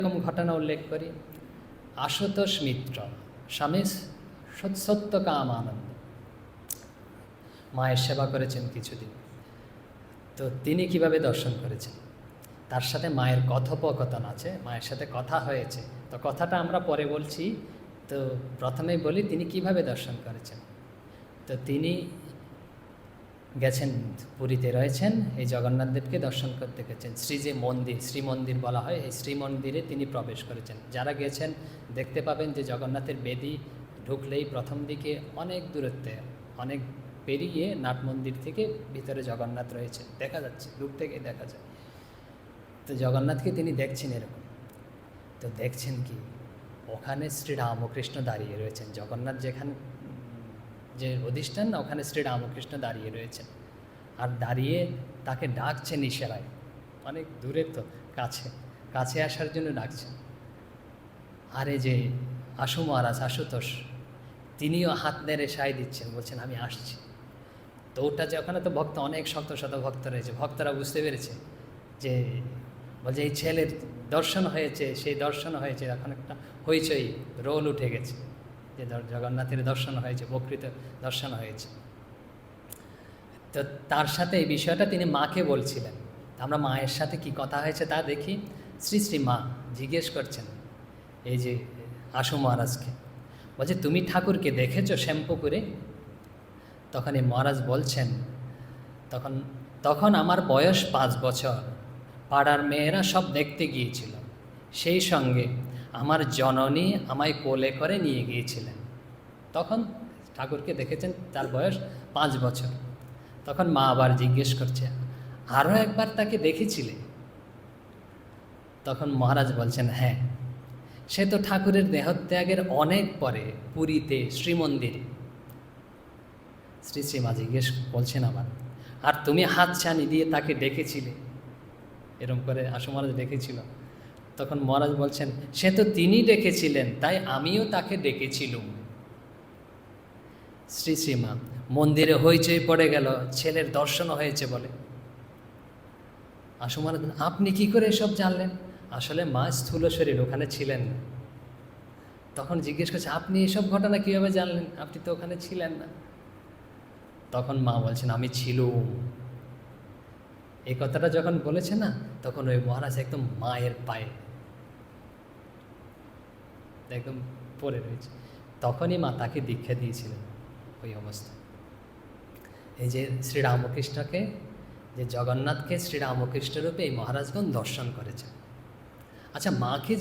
এরকম ঘটনা উল্লেখ করি। আশুতোষ মিত্র, স্বামী সত্যকাম আনন্দ, মায়ের সেবা করেছেন কিছুদিন। তো তিনি কিভাবে দর্শন করেছেন, তার সাথে মায়ের কথোপকথন আছে, মায়ের সাথে কথা হয়েছে। তো কথাটা আমরা পরে বলছি। তো প্রথমেই বলি তিনি কিভাবে দর্শন করেছেন। তো তিনি গেছেন, পুরীতে রয়েছেন, এই জগন্নাথ দেবকে দর্শন করতে গেছেন। যে মন্দির, শ্রীমন্দির বলা হয়, এই শ্রীমন্দিরে তিনি প্রবেশ করেছেন। যারা গেছেন দেখতে পাবেন যে জগন্নাথের বেদি ঢুকলেই প্রথম দিকে অনেক দূরত্বে, অনেক পেরিয়ে নাট মন্দির থেকে ভিতরে জগন্নাথ রয়েছে, দেখা যাচ্ছে, দূর থেকে দেখা যায়। তো জগন্নাথকে তিনি দেখছেন এরকম। তো দেখছেন কি, ওখানে শ্রীরামকৃষ্ণ দাঁড়িয়ে রয়েছেন। জগন্নাথ যেখানে যে অধিষ্ঠান না, ওখানে শ্রীরামকৃষ্ণ দাঁড়িয়ে রয়েছেন, আর দাঁড়িয়ে তাকে ডাকছেন ইশারায়। অনেক দূরে, তো কাছে কাছে আসার জন্য ডাকছেন। আরে যে আশু মহারাজ, আশুতোষ, তিনিও হাত নেড়ে সায় দিচ্ছেন, বলছেন আমি আসছি। তো ওটা যে ওখানে তো ভক্ত, অনেক শত শত ভক্ত রয়েছে, ভক্তরা বুঝতে পেরেছে যে বলছে এই ছেলের দর্শন হয়েছে, সেই দর্শন হয়েছে। এখন একটা হইচই, রোল উঠে গেছে যে জগন্নাথের দর্শন হয়েছে, প্রকৃত দর্শন হয়েছে। তো তার সাথে এই বিষয়টা তিনি মাকে বলছিলেন। আমরা মায়ের সাথে কি কথা হয়েছে তা দেখি। শ্রী শ্রী মা জিজ্ঞেস করছেন এই যে আশু মহারাজকে, বলছে তুমি ঠাকুরকে দেখেছো শ্যামপুকুরে? তখন এই মহারাজ বলছেন, তখন আমার বয়স 5 বছর, পাড়ার মেয়েরা সব দেখতে গিয়েছিল, সেই সঙ্গে আমার জননী আমায় কোলে করে নিয়ে গিয়েছিলেন। তখন ঠাকুরকে দেখেছেন, তার বয়স 5 বছর। তখন মা আবার জিজ্ঞেস করছে, আরও একবার তাকে দেখেছিলে? তখন মহারাজ বলছেন, হ্যাঁ, সে তো ঠাকুরের দেহত্যাগের অনেক পরে পুরীতে শ্রীমন্দিরে। শ্রী শ্রীমা জিজ্ঞেস বলছেন আবার, আর তুমি হাতছানি দিয়ে তাকে ডেকেছিলে? এরম করে আশু মহারাজ ডেকেছিল। তখন মহারাজ বলছেন, সে তো তিনি ডেকেছিলেন, তাই আমিও তাকে ডেকেছিলুম। শ্রী শ্রীমা, মন্দিরে হইচই পড়ে গেল, ছেলের দর্শন হয়েছে বলে। আশু মহারাজ, আপনি কি করে এসব জানলেন? আসলে মা স্থূল শরীর, ওখানে ছিলেন না। তখন জিজ্ঞেস করছে, আপনি এসব ঘটনা কীভাবে জানলেন? আপনি তো ওখানে ছিলেন না। তখন মা বলছেন, আমি ছিলুম। এই কথাটা যখন বলেছে না, তখন ওই মহারাজ একদম মায়ের পায়ে একদম পড়ে রয়েছে। তখনই মা তাকে দীক্ষা দিয়েছিলেন ওই অবস্থায়। এই যে শ্রীরামকৃষ্ণকে, যে জগন্নাথকে শ্রীরামকৃষ্ণ রূপে এই মহারাজগণ দর্শন করেছেন। আচ্ছা, মাকে